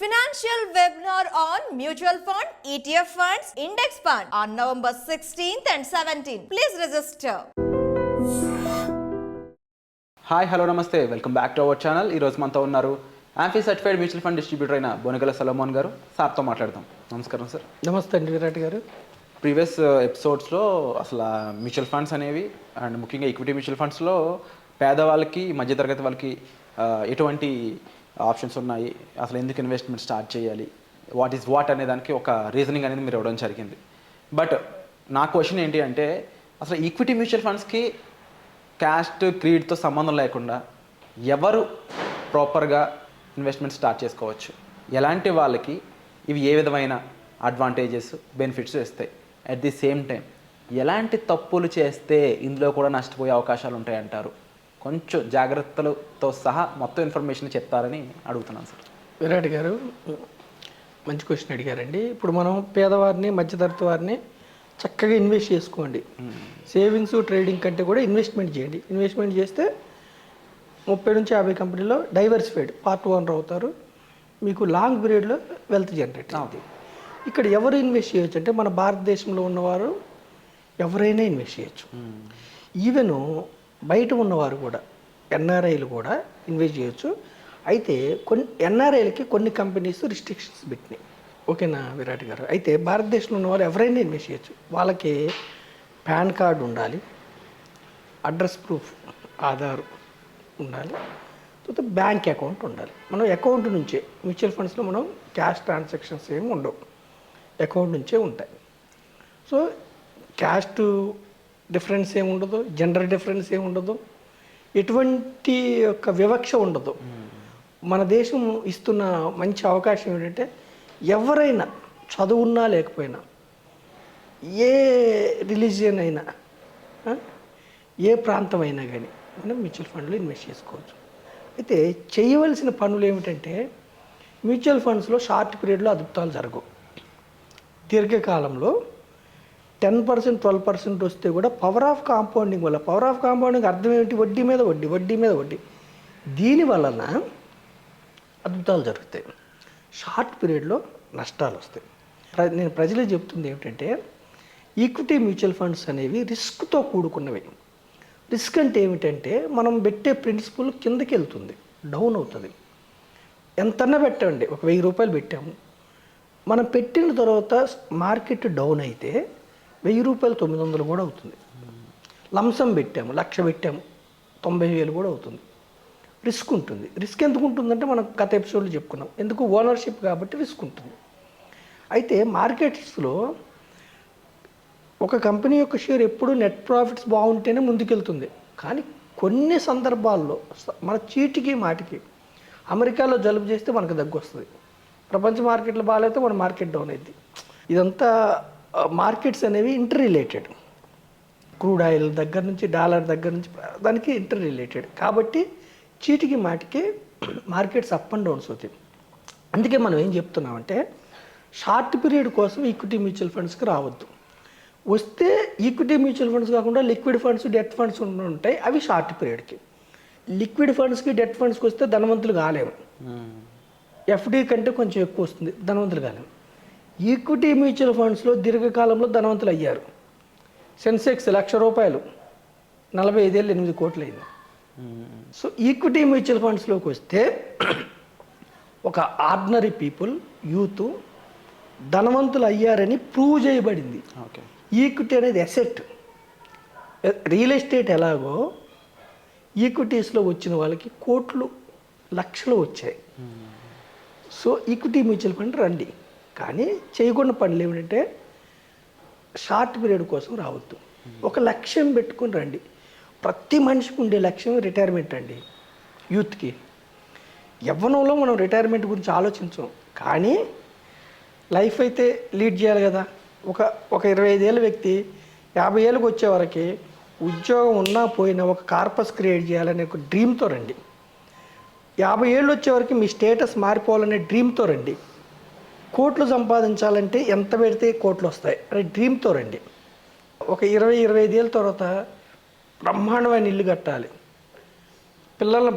Financial webinar on mutual fund, ETF funds, index fund on November 16th and 17th. Please register. Hi hello namaste welcome back to our channel. ఈరోజు మనతో ఉన్నారు AMFI certified mutual fund distributor అయిన బొనగల సలోమోన్ గారు. సార్తో మాట్లాడదాం. నమస్కారం sir. నమస్తే అండి విరాట్ గారు. ప్రీవియస్ ఎపిసోడ్స్లో అసలు మ్యూచువల్ ఫండ్స్ అనేవి అండ్ ముఖ్యంగా ఈక్విటీ మ్యూచువల్ ఫండ్స్లో పేదవాళ్ళకి మధ్యతరగతి వాళ్ళకి ఎటువంటి ఆప్షన్స్ ఉన్నాయి, అసలు ఎందుకు ఇన్వెస్ట్మెంట్ స్టార్ట్ చేయాలి, వాట్ ఈస్ వాట్ అనే దానికి ఒక రీజనింగ్ అనేది మీరు ఇవ్వడం జరిగింది. బట్ నా క్వశ్చన్ ఏంటి అంటే, అసలు ఈక్విటీ మ్యూచువల్ ఫండ్స్కి క్యాస్ట్ క్రీడ్తో సంబంధం లేకుండా ఎవరు ప్రాపర్గా ఇన్వెస్ట్మెంట్ స్టార్ట్ చేసుకోవచ్చు, ఎలాంటి వాళ్ళకి ఇవి ఏ విధమైన అడ్వాంటేజెస్ బెనిఫిట్స్ ఇస్తాయి, అట్ ది సేమ్ టైం ఎలాంటి తప్పులు చేస్తే ఇందులో కూడా నష్టపోయే అవకాశాలు ఉంటాయంటారు, కొంచెం జాగ్రత్తలతో సహా మొత్తం ఇన్ఫర్మేషన్ చెప్తారని అడుగుతున్నాను సార్. విరాట్ గారు మంచి క్వశ్చన్ అడిగారండి. ఇప్పుడు మనం పేదవారిని మధ్యతరగతి వారిని చక్కగా ఇన్వెస్ట్ చేసుకోండి. సేవింగ్స్ ట్రేడింగ్ కంటే కూడా ఇన్వెస్ట్మెంట్ చేయండి. ఇన్వెస్ట్మెంట్ చేస్తే 30 నుంచి 50 కంపెనీలో డైవర్సిఫైడ్ పార్ట్ ఓనర్ అవుతారు. మీకు లాంగ్ పీరియడ్లో వెల్త్ జనరేట్ అవుతుంది. ఇక్కడ ఎవరు ఇన్వెస్ట్ చేయొచ్చు అంటే, మన భారతదేశంలో ఉన్నవారు ఎవరైనా ఇన్వెస్ట్ చేయొచ్చు. ఈవెన్ బయట ఉన్నవారు కూడా, ఎన్ఆర్ఐలు కూడా ఇన్వెస్ట్ చేయొచ్చు. అయితే కొన్ని ఎన్ఆర్ఐలకి కొన్ని కంపెనీస్ రిస్ట్రిక్షన్స్ పెట్టినాయి. ఓకేనా విరాట్ గారు? అయితే భారతదేశంలో ఉన్నవారు ఎవరైనా ఇన్వెస్ట్ చేయొచ్చు. వాళ్ళకి పాన్ కార్డు ఉండాలి, అడ్రస్ ప్రూఫ్ ఆధార్ ఉండాలి, తర్వాత బ్యాంక్ అకౌంట్ ఉండాలి. మనం అకౌంట్ నుంచే మ్యూచువల్ ఫండ్స్లో మనం క్యాష్ ట్రాన్సాక్షన్స్ ఏమి ఉండవు, అకౌంట్ నుంచే ఉంటాయి. సో క్యాస్ట్ డిఫరెన్స్ ఏమి ఉండదు, జెండర్ డిఫరెన్స్ ఏమి ఉండదు, ఎటువంటి యొక్క వివక్ష ఉండదు. మన దేశం ఇస్తున్న మంచి అవకాశం ఏంటంటే, ఎవరైనా చదువున్నా లేకపోయినా, ఏ రిలీజియన్ అయినా, ఏ ప్రాంతం అయినా కానీ మనం మ్యూచువల్ ఫండ్లో ఇన్వెస్ట్ చేసుకోవచ్చు. అయితే చేయవలసిన పనులు ఏమిటంటే, మ్యూచువల్ ఫండ్స్లో షార్ట్ పీరియడ్లో అద్భుతాలు జరగవు. దీర్ఘకాలంలో 10%, 12% వస్తే కూడా పవర్ ఆఫ్ కాంపౌండింగ్ వల్ల, పవర్ ఆఫ్ కాంపౌండింగ్ అర్థం ఏమిటి? వడ్డీ మీద వడ్డీ, వడ్డీ మీద వడ్డీ. దీని వలన అద్భుతాలు జరుగుతాయి. షార్ట్ పీరియడ్లో నష్టాలు వస్తాయి. నేను ప్రజలకు చెప్తుంది ఏమిటంటే, ఈక్విటీ మ్యూచువల్ ఫండ్స్ అనేవి రిస్క్తో కూడుకున్నవి. రిస్క్ అంటే ఏమిటంటే, మనం పెట్టే ప్రిన్సిపల్ కిందకి వెళ్తుంది, డౌన్ అవుతుంది. ఎంతన్నా పెట్టండి, ఒక 1000 రూపాయలు పెట్టాము, మనం పెట్టిన తర్వాత మార్కెట్ డౌన్ అయితే 1000 రూపాయలు 900 కూడా అవుతుంది. లంసం పెట్టాము, 1,00,000 పెట్టాము, 90,000 కూడా అవుతుంది. రిస్క్ ఉంటుంది. రిస్క్ ఎందుకు ఉంటుందంటే, మనం గత ఎపిసోడ్లో చెప్పుకున్నాం, ఎందుకు? ఓనర్షిప్ కాబట్టి రిస్క్ ఉంటుంది. అయితే మార్కెట్స్లో ఒక కంపెనీ యొక్క షేర్ ఎప్పుడు నెట్ ప్రాఫిట్స్ బాగుంటేనే ముందుకెళ్తుంది. కానీ కొన్ని సందర్భాల్లో మన చీటికి మాటికి, అమెరికాలో జలుబు చేస్తే మనకు దగ్గు వస్తుంది, ప్రపంచ మార్కెట్లో బాగాలైతే మన మార్కెట్ డౌన్ అయింది. ఇదంతా మార్కెట్స్ అనేవి ఇంటర్ రిలేటెడ్. క్రూడ్ ఆయిల్ దగ్గర నుంచి, డాలర్ దగ్గర నుంచి దానికి ఇంటర్ రిలేటెడ్. కాబట్టి చీటికి మాటికి మార్కెట్స్ అప్ అండ్ డౌన్స్ అవుతాయి. అందుకే మనం ఏం చెప్తున్నామంటే, షార్ట్ పీరియడ్ కోసం ఈక్విటీ మ్యూచువల్ ఫండ్స్కి రావద్దు. వస్తే ఈక్విటీ మ్యూచువల్ ఫండ్స్ కాకుండా లిక్విడ్ ఫండ్స్, డెట్ ఫండ్స్ ఉంటాయి, అవి షార్ట్ పీరియడ్కి. లిక్విడ్ ఫండ్స్కి, డెట్ ఫండ్స్కి వస్తే ధనవంతులు కాలేము. ఎఫ్డీ కంటే కొంచెం ఎక్కువ వస్తుంది, ధనవంతులు కాలేము. ఈక్విటీ మ్యూచువల్ ఫండ్స్లో దీర్ఘకాలంలో ధనవంతులు అయ్యారు. సెన్సెక్స్ 1,00,000 రూపాయలు 45 ఏళ్ళు 8 కోట్లు అయింది. సో ఈక్విటీ మ్యూచువల్ ఫండ్స్లోకి వస్తే ఒక ఆర్డినరీ పీపుల్, యూత్ ధనవంతులు అయ్యారని ప్రూవ్ చేయబడింది. ఈక్విటీ అనేది అసెట్. రియల్ ఎస్టేట్ ఎలాగో ఈక్విటీస్లో వచ్చిన వాళ్ళకి కోట్లు, లక్షలు వచ్చాయి. సో ఈక్విటీ మ్యూచువల్ ఫండ్ రండి, కానీ చేయకుండా పనులు ఏమిటంటే, షార్ట్ పీరియడ్ కోసం రావద్దు. ఒక లక్ష్యం పెట్టుకుని రండి. ప్రతి మనిషికి ఉండే లక్ష్యం రిటైర్మెంట్ అండి. యూత్కి యవ్వనంలో మనం రిటైర్మెంట్ గురించి ఆలోచించాం, కానీ లైఫ్ అయితే లీడ్ చేయాలి కదా. ఒక 25 ఏళ్ళ వ్యక్తి 50 ఏళ్ళకి వచ్చే వరకు ఉద్యోగం ఉన్నా పోయినా ఒక కార్పస్ క్రియేట్ చేయాలనే ఒక డ్రీమ్తో రండి. 50 ఏళ్ళు వచ్చే వరకు మీ స్టేటస్ మారిపోవాలనే డ్రీమ్తో రండి. కోట్లు సంపాదించాలంటే ఎంత పెడితే కోట్లు వస్తాయి అనే డ్రీమ్తో రండి. ఒక 20-25 ఏళ్ళ తర్వాత బ్రహ్మాండమైన ఇల్లు కట్టాలి, పిల్లలను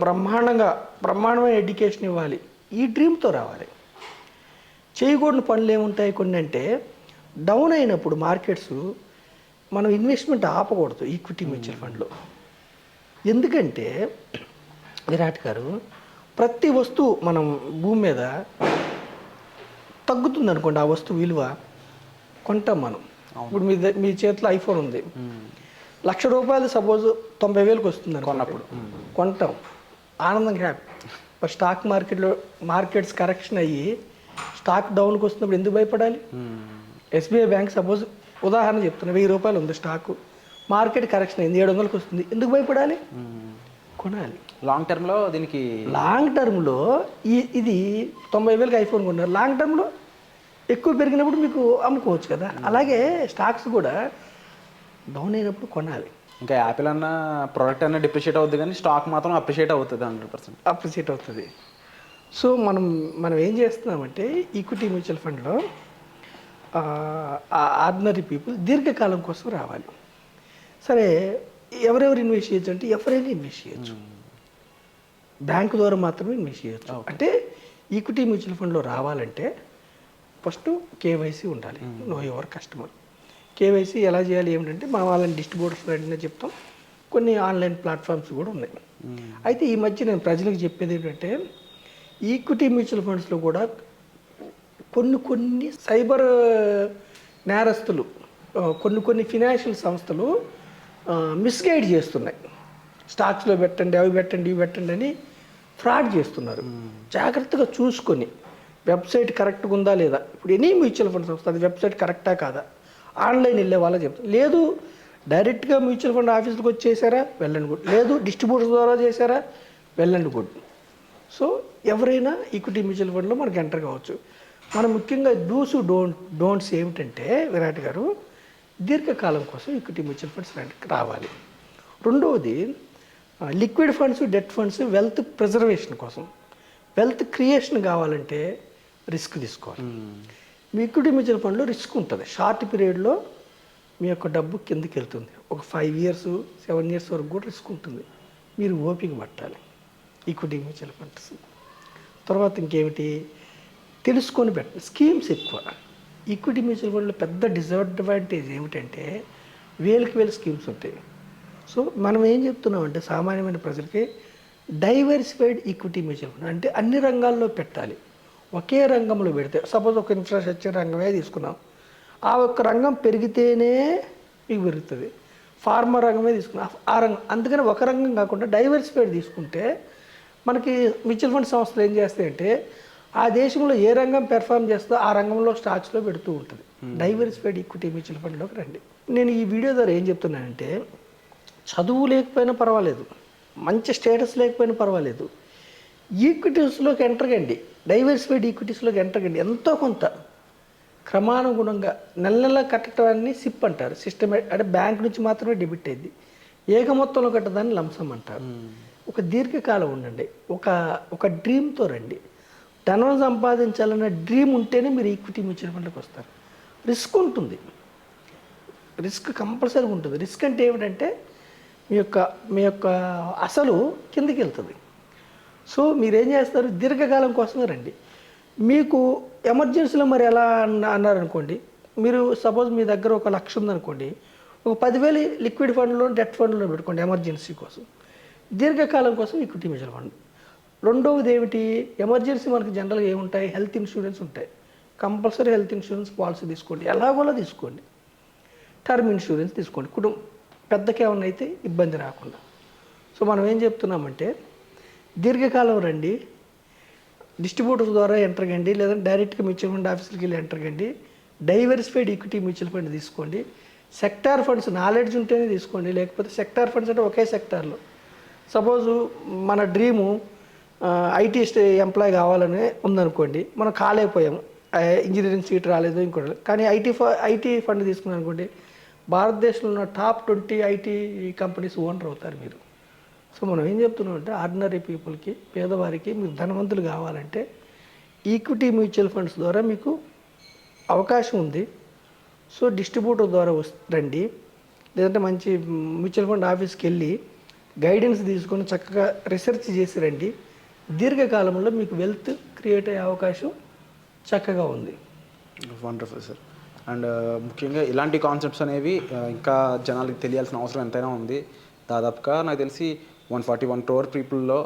బ్రహ్మాండమైన ఎడ్యుకేషన్ ఇవ్వాలి, ఈ డ్రీమ్తో రావాలి. చేయకూడని పనులు ఏముంటాయి కొన్ని అంటే, డౌన్ అయినప్పుడు మార్కెట్స్ మనం ఇన్వెస్ట్మెంట్ ఆపకూడదు ఈక్విటీ మ్యూచువల్ ఫండ్లో. ఎందుకంటే విరాట్ గారు, ప్రతి వస్తువు మనం భూమి మీద తగ్గుతుంది అనుకోండి, ఆ వస్తువు విలువ కొంటాం మనం. ఇప్పుడు మీ చేతిలో ఐఫోన్ ఉంది, ₹1,00,000 సపోజ్ 90,000కి వస్తుంది అనుకున్నప్పుడు కొంటాం, ఆనందంగా హ్యాపీ. మరి స్టాక్ మార్కెట్స్ కరెక్షన్ అయ్యి స్టాక్ డౌన్కి వస్తున్నప్పుడు ఎందుకు భయపడాలి? ఎస్బీఐ బ్యాంక్ సపోజ్ ఉదాహరణ చెప్తున్నా, ₹1,000 ఉంది స్టాకు, మార్కెట్ కరెక్షన్ అయింది 700కి వస్తుంది, ఎందుకు భయపడాలి? కొనాలి. లాంగ్ టర్మ్లో దీనికి లాంగ్ టర్మ్లో ఇది 90,000కి ఐఫోన్ కొన్నారు, లాంగ్ టర్మ్లో ఎక్కువ పెరిగినప్పుడు మీకు అమ్ముకోవచ్చు కదా. అలాగే స్టాక్స్ కూడా డౌన్ అయినప్పుడు కొనాలి. ఇంకా యాపిల్ అన్న ప్రోడక్ట్ అన్న డిప్రిషియేట్ అవుతుంది, కానీ స్టాక్ మాత్రం అప్రిషియేట్ అవుతుంది 100%. అప్రిషియేట్ అవుతుంది. సో మనం ఏం చేస్తున్నామంటే ఈక్విటీ మ్యూచువల్ ఫండ్లో ఆర్డినరీ పీపుల్ దీర్ఘకాలం కోసం రావాలి. సరే, ఎవరెవరు ఇన్వెస్ట్ చేయొచ్చు అంటే ఎవరైనా ఇన్వెస్ట్ చేయొచ్చు, బ్యాంకు ద్వారా మాత్రమే ఇన్వెస్ట్ చేయొచ్చు. అంటే ఈక్విటీ మ్యూచువల్ ఫండ్లో రావాలంటే ఫస్ట్ కేవైసీ ఉండాలి, నో యువర్ కస్టమర్. కేవైసీ ఎలా చేయాలి ఏమిటంటే, మనం వాళ్ళని డిస్ట్రిబ్యూటర్స్ వెంటనే చెప్తాం, కొన్ని ఆన్లైన్ ప్లాట్ఫామ్స్ కూడా ఉన్నాయి. అయితే ఈ మధ్య నేను ప్రజలకు చెప్పేది ఏంటంటే, ఈక్విటీ మ్యూచువల్ ఫండ్స్లో కూడా కొన్ని సైబర్ నేరస్తులు, కొన్ని ఫినాన్షియల్ సంస్థలు మిస్గైడ్ చేస్తున్నాయి. స్టాక్స్లో పెట్టండి, అవి పెట్టండి, ఇవి పెట్టండి అని ఫ్రాడ్ చేస్తున్నారు. జాగ్రత్తగా చూసుకొని వెబ్సైట్ కరెక్ట్గా ఉందా లేదా. ఇప్పుడు ఎనీ మ్యూచువల్ ఫండ్ సంస్థ అది వెబ్సైట్ కరెక్టా కాదా, ఆన్లైన్ వెళ్ళే వాళ్ళకి చెప్తారు. లేదు డైరెక్ట్గా మ్యూచువల్ ఫండ్ ఆఫీస్కి వచ్చి చేశారా, వెళ్ళండి గుడ్. లేదు డిస్ట్రిబ్యూటర్ ద్వారా చేశారా, వెళ్ళండి గుడ్. సో ఎవరైనా ఈక్విటీ మ్యూచువల్ ఫండ్లో మనకి ఎంటర్ కావచ్చు. మనం ముఖ్యంగా డూస్ డోంట్స్ ఏమిటంటే విరాట్ గారు, దీర్ఘకాలం కోసం ఈక్విటీ మ్యూచువల్ ఫండ్స్ రావాలి. రెండవది liquid funds, debt funds wealth preservation కోసం. వెల్త్ క్రియేషన్ కావాలంటే రిస్క్ తీసుకోవాలి. మీ ఈక్విటీ మ్యూచువల్ ఫండ్లో రిస్క్ ఉంటుంది. షార్ట్ పీరియడ్లో మీ యొక్క డబ్బు కిందకి వెళ్తుంది, ఒక 5 years 7 years వరకు కూడా రిస్క్ ఉంటుంది. మీరు ఓపిక పట్టాలి ఈక్విటీ మ్యూచువల్ ఫండ్స్. తర్వాత ఇంకేమిటి తెలుసుకొని పెట్టాలి, స్కీమ్స్ ఎక్కువ. ఈక్విటీ మ్యూచువల్ ఫండ్లో పెద్ద డిసడ్వాంటేజ్ ఏమిటంటే వేలు స్కీమ్స్ ఉంటాయి. సో మనం ఏం చెప్తున్నామంటే సామాన్యమైన ప్రజలకి డైవర్సిఫైడ్ ఈక్విటీ మ్యూచువల్ ఫండ్ అంటే అన్ని రంగాల్లో పెట్టాలి. ఒకే రంగంలో పెడితే, సపోజ్ ఒక ఇన్ఫ్రాస్ట్రక్చర్ రంగమే తీసుకున్నాం, ఆ ఒక్క రంగం పెరిగితేనే మీకు పెరుగుతుంది. ఫార్మర్ రంగమే తీసుకున్నాం, ఆ రంగం. అందుకని ఒక రంగం కాకుండా డైవర్సిఫైడ్ తీసుకుంటే మనకి మ్యూచువల్ ఫండ్ సంస్థలు ఏం చేస్తాయంటే ఆ దేశంలో ఏ రంగం పెర్ఫామ్ చేస్తుందో ఆ రంగంలో స్టాక్స్లో పెడుతూ ఉంటుంది. డైవర్సిఫైడ్ ఈక్విటీ మ్యూచువల్ ఫండ్లోకి రండి. నేను ఈ వీడియో ద్వారా ఏం చెప్తున్నానంటే, చదువు లేకపోయినా పర్వాలేదు, మంచి స్టేటస్ లేకపోయినా పర్వాలేదు, ఈక్విటీస్లోకి ఎంటర్ కండి, డైవర్సిఫైడ్ ఈక్విటీస్లోకి ఎంటర్ కండి. ఎంతో కొంత క్రమానుగుణంగా నెల కట్టడాన్ని సిప్ అంటారు, సిస్టమేటిక్. అంటే బ్యాంక్ నుంచి మాత్రమే డెబిట్ అయింది. ఏక మొత్తంలో కట్టడాన్ని లంసం అంటారు. ఒక దీర్ఘకాలం ఉండండి, ఒక డ్రీమ్తో రండి. ధనం సంపాదించాలన్న డ్రీమ్ ఉంటేనే మీరు ఈక్విటీ మ్యూచువల్ ఫండ్కి వస్తారు. రిస్క్ ఉంటుంది, రిస్క్ కంపల్సరీగా ఉంటుంది. రిస్క్ అంటే ఏమిటంటే మీ యొక్క అసలు కిందికి వెళ్తుంది. సో మీరేం చేస్తారు, దీర్ఘకాలం కోసమే రండి. మీకు ఎమర్జెన్సీలో మరి ఎలా అన్నారనుకోండి, మీరు సపోజ్ మీ దగ్గర ఒక 1,00,000 ఉందనుకోండి, ఒక 10,000 లిక్విడ్ ఫండ్లో డెట్ ఫండ్లో పెట్టుకోండి ఎమర్జెన్సీ కోసం. దీర్ఘకాలం కోసం ఈక్విటీ మ్యూచువల్ ఫండ్. రెండవది ఏమిటి, ఎమర్జెన్సీ మనకి జనరల్గా ఏముంటాయి, హెల్త్ ఇన్సూరెన్స్ ఉంటాయి. కంపల్సరీ హెల్త్ ఇన్సూరెన్స్ పాలసీ తీసుకోండి, ఎలాగోలా తీసుకోండి. టర్మ్ ఇన్సూరెన్స్ తీసుకోండి, పెద్దకి ఏమన్నా అయితే ఇబ్బంది రాకుండా. సో మనం ఏం చెప్తున్నామంటే దీర్ఘకాలం రండి, డిస్ట్రిబ్యూటర్స్ ద్వారా ఎంటర్ కండి, లేదంటే డైరెక్ట్గా మ్యూచువల్ ఫండ్ ఆఫీసులకి వెళ్ళి ఎంటర్ కండి. డైవర్సిఫైడ్ ఈక్విటీ మ్యూచువల్ ఫండ్ తీసుకోండి. సెక్టార్ ఫండ్స్ నాలెడ్జ్ ఉంటేనే తీసుకోండి, లేకపోతే సెక్టార్ ఫండ్స్ అంటే ఒకే సెక్టార్లో. సపోజు మన డ్రీము ఐటీ ఎంప్లాయ్ కావాలని ఉందనుకోండి, మనం కాలేకపోయాము, ఇంజనీరింగ్ సీట్ రాలేదు ఇంకోటి, కానీ ఐటీ ఫండ్ తీసుకున్నాం అనుకోండి, భారతదేశంలో ఉన్న టాప్ 20 ఐటీ కంపెనీస్ ఓనర్ అవుతారు మీరు. సో మనం ఏం చెప్తున్నామంటే ఆర్డినరీ పీపుల్కి, పేదవారికి మీరు ధనవంతులు కావాలంటే ఈక్విటీ మ్యూచువల్ ఫండ్స్ ద్వారా మీకు అవకాశం ఉంది. సో డిస్ట్రిబ్యూటర్ ద్వారా రండి, లేదంటే మంచి మ్యూచువల్ ఫండ్ ఆఫీస్కి వెళ్ళి గైడెన్స్ తీసుకొని చక్కగా రీసెర్చ్ చేసి రండి. దీర్ఘకాలంలో మీకు వెల్త్ క్రియేట్ అయ్యే అవకాశం చక్కగా ఉంది. Wonderful sir. అండ్ ముఖ్యంగా ఇలాంటి కాన్సెప్ట్స్ అనేవి ఇంకా జనాలకి తెలియాల్సిన అవసరం ఎంతైనా ఉంది. దాదాపుగా నాకు తెలిసి 141 crore పీపుల్లో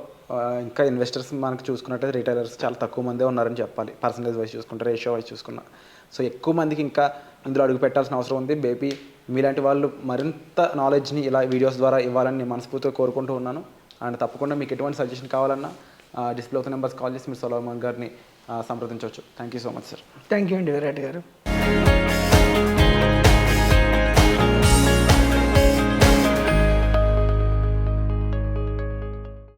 ఇంకా ఇన్వెస్టర్స్ మనకు చూసుకున్నట్టయితే రిటైలర్స్ చాలా తక్కువ మందే ఉన్నారని చెప్పాలి. పర్సంటేజ్ వైజ్ చూసుకుంటే, రేషియో వైజ్ చూసుకున్నా. సో ఎక్కువ మందికి ఇంకా ఇందులో అడుగు పెట్టాల్సిన అవసరం ఉంది. బేబీ మీలాంటి వాళ్ళు మరింత నాలెడ్జ్ని ఇలా వీడియోస్ ద్వారా ఇవ్వాలని నేను మనస్ఫూర్తిగా కోరుకుంటూ ఉన్నాను. అండ్ తప్పకుండా మీకు ఎటువంటి సజెషన్ కావాలన్నా డిస్ప్లే అవుతున్న నెంబర్స్ కాల్ చేసి మీరు సొలోమన్ గారిని సంప్రదించవచ్చు. Thank you so much sir. Thank you అండి విరాట్ గారు.